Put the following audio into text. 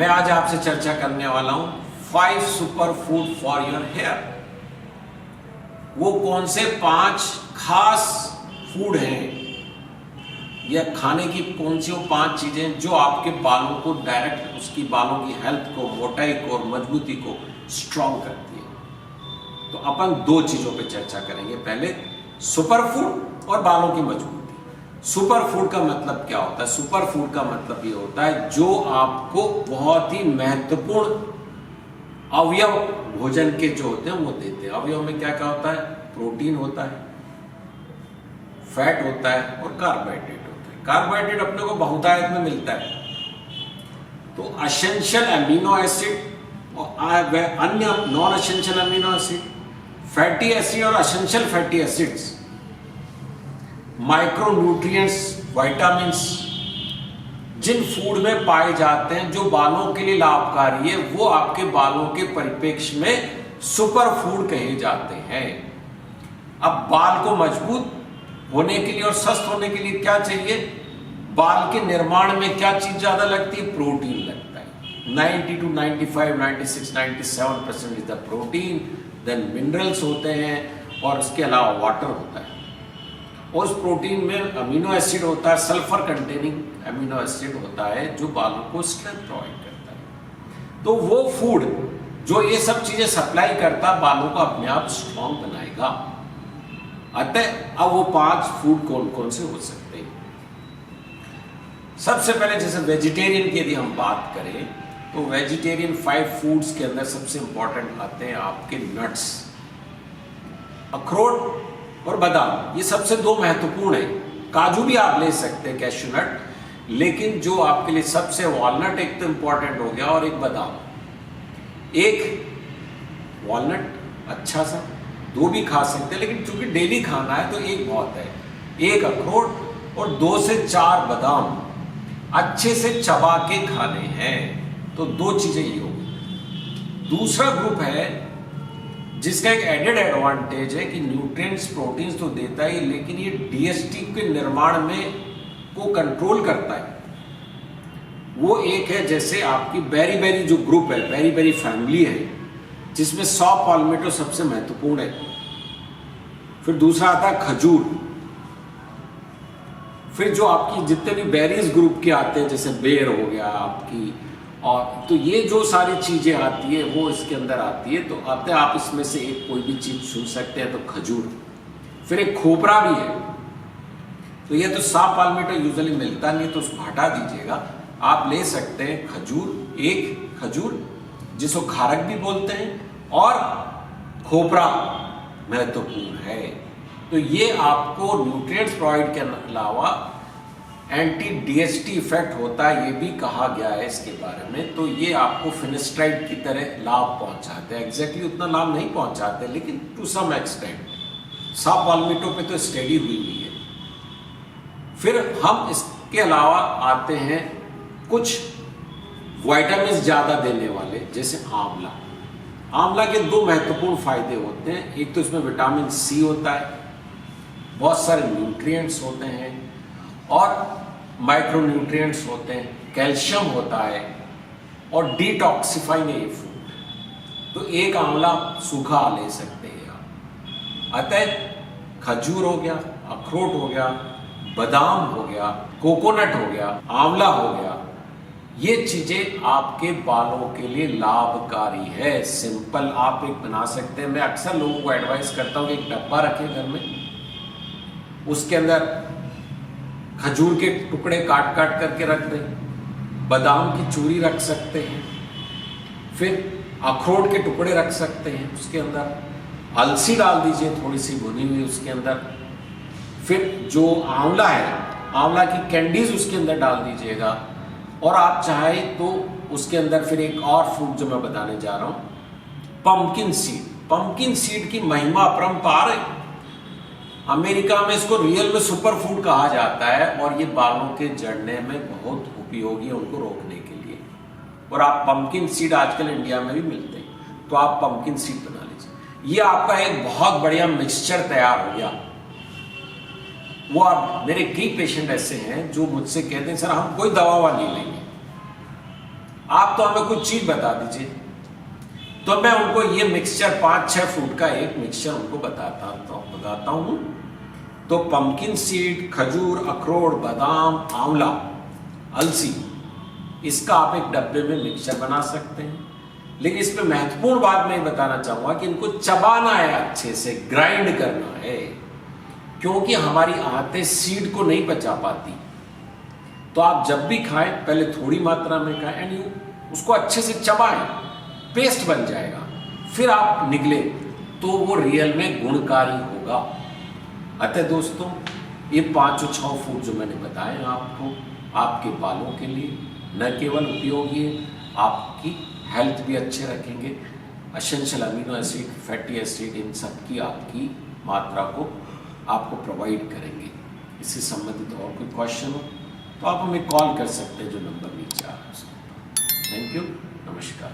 मैं आज आपसे चर्चा करने वाला हूं 5 super food for your hair. वो कौन से 5 खास फूड हैं या खाने की कौन सी वो 5 चीजें जो आपके बालों को डायरेक्ट उसकी बालों की हेल्थ को, मोटाई को और मजबूती को स्ट्रॉन्ग करती है। तो अपन 2 चीजों पे चर्चा करेंगे। पहले सुपर फूड और बालों की मजबूती। सुपर फूड का मतलब क्या होता है? सुपर फूड का मतलब ये होता है जो आपको बहुत ही महत्वपूर्ण अवयव भोजन के जो होते हैं वो देते हैं। अवयव में क्या क्या होता है? प्रोटीन होता है, फैट होता है और कार्बोहाइड्रेट होता है। कार्बोहाइड्रेट अपने को बहुतायत में मिलता है। तो एसेंशियल अमीनो एसिड और अन्य non essential amino acid, fatty acid और essential fatty acids, micronutrients, vitamins जिन फूड में पाए जाते हैं जो बालों के लिए लाभकारी है, वो आपके बालों के परिप्रेक्ष्य में सुपर फूड कहे जाते हैं। अब बाल को मजबूत होने के लिए और स्वस्थ होने के लिए क्या चाहिए? बाल के निर्माण में क्या चीज ज्यादा लगती है? प्रोटीन लगता है। 90 to 95, 96, 97% is the protein. Then minerals होते हैं और उसके अलावा वाटर होता है। और उस प्रोटीन में अमीनो एसिड होता है, सल्फर कंटेनिंग अमीनो एसिड होता है जो बालों को स्ट्रेंथ प्रोवाइड करता है। तो वो फूड जो ये सब चीजें सप्लाई करता बालों को अपने आप स्ट्रॉन्ग बनाएगा। अतः अब वो 5 फूड कौन कौन से हो सकते हैं? सबसे पहले जैसे वेजिटेरियन की यदि हम बात करें तो वेजिटेरियन 5 फूड्स के अंदर सबसे इंपॉर्टेंट आते हैं आपके नट्स, अखरोट और बादाम। ये सबसे 2 महत्वपूर्ण है। काजू भी आप ले सकते हैं, कैश्यू नट, लेकिन जो आपके लिए सबसे, वॉलनट एक तो इंपॉर्टेंट हो गया और एक बादाम। एक वॉलनट अच्छा सा, 2 भी खा सकते हैं, लेकिन चूंकि डेली खाना है तो एक बहुत है। एक अखरोट और 2 से 4 बादाम अच्छे से चबा के खाने हैं। तो 2 चीजें ये होगी। दूसरा ग्रुप है जिसका एक एडेड एडवांटेज है कि न्यूट्रिएंट्स, प्रोटीन्स तो देता ही, लेकिन ये डीएसटी के निर्माण में को कंट्रोल करता है। वो एक है जैसे आपकी बेरी बेरी जो ग्रुप है, बेरी बेरी फैमिली है, जिसमें सॉ पाल्मेटो सबसे महत्वपूर्ण है। फिर दूसरा आता है खजूर। फिर जो आपकी जितने भी बेरीज ग्रुप के आते हैं जैसे बेर हो गया आपकी, और तो ये जो सारी चीजें आती है वो इसके अंदर आती है। तो आते आप इसमें से एक कोई भी चीज चुन सकते हैं। तो खजूर, फिर एक खोपरा भी है। तो ये तो सॉ पाल्मेटो यूजुअली मिलता नहीं, तो उसको हटा दीजिएगा। आप ले सकते हैं खजूर, एक खजूर जिसको खारक भी बोलते हैं, और खोपरा महत्वपूर्ण है। तो ये आपको न्यूट्रिएंट्स प्रोवाइड के अलावा एंटी डीएसटी इफेक्ट होता है, ये भी कहा गया है इसके बारे में। तो ये आपको फिनेस्ट्राइड की तरह लाभ पहुंचाते हैं। एग्जैक्टली उतना लाभ नहीं पहुंचाते, लेकिन to some extent saw palmetto पे तो स्टडी हुई है। फिर हम इसके अलावा आते हैं कुछ विटामिन ज्यादा देने वाले, जैसे आंवला। आंवला के 2 महत्वपूर्ण फायदे होते हैं। एक तो इसमें विटामिन सी होता है, बहुत सारे न्यूट्रिएंट्स होते हैं और माइक्रोन्यूट्रिएंट्स होते हैं, कैल्शियम होता है और डिटॉक्सिफाइंग है ये फूड। तो एक आंवला सूखा ले सकते हैं आप। अतः खजूर हो गया, अखरोट हो गया, बादाम हो गया, कोकोनट हो गया, आंवला हो गया, ये चीजें आपके बालों के लिए लाभकारी है। सिंपल आप एक बना सकते हैं। मैं अक्सर लोगों को एडवाइस करता हूं कि एक डब्बा रखें घर में, उसके अंदर खजूर के टुकड़े काट काट करके रख दें, बादाम की चूरी रख सकते हैं, फिर अखरोट के टुकड़े रख सकते हैं, उसके अंदर अलसी डाल दीजिए थोड़ी सी भुनी हुई उसके अंदर, फिर जो आंवला है, आंवला की कैंडीज उसके अंदर डाल दीजिएगा। और आप चाहे तो उसके अंदर फिर एक और फूड जो मैं बताने जा रहा हूं, पंपकिन सीड। पंपकिन सीड की महिमा अपरंपार है। अमेरिका में इसको रियल में सुपर फूड कहा जाता है और ये बालों के झड़ने में बहुत उपयोगी है उनको रोकने के लिए। और आप पंपकिन सीड आजकल इंडिया में भी मिलते हैं, तो आप पंपकिन सीड बना लीजिए। ये आपका एक बहुत बढ़िया मिक्सचर तैयार हो गया। वो आप, मेरे कई पेशेंट ऐसे हैं जो मुझसे कहते हैं सर हम कोई दवा नहीं लेंगे, आप तो हमें कुछ चीज बता दीजिए। तो मैं उनको ये मिक्सचर 5-6 फ्रूट का एक मिक्सचर उनको बताता हूँ। तो पंपकिन सीड, खजूर, अखरोट, बादाम, आंवला, अलसी, इसका आप एक डब्बे में मिक्सचर बना सकते हैं। लेकिन इसमें महत्वपूर्ण बात मैं बताना चाहूंगा कि इनको चबाना है, अच्छे से ग्राइंड करना है, क्योंकि हमारी आंतें सीड को नहीं पचा पाती। तो आप जब भी खाएं पहले थोड़ी मात्रा में खाएं एंड उसको अच्छे से चबाएं, पेस्ट बन जाएगा, फिर आप निगले तो वो रियल में गुणकारी होगा। अतः दोस्तों, ये 5-6 फूड जो मैंने बताए आपको, आपके बालों के लिए न केवल उपयोगी है, आपकी हेल्थ भी अच्छे रखेंगे। Essential amino acid, fatty acid, इन सब की आपकी मात्रा को आपको प्रोवाइड करेंगे। इससे संबंधित और कोई क्वेश्चन हो तो आप हमें कॉल कर सकते हैं, जो नंबर नीचे आ रहा है। थैंक यू, नमस्कार।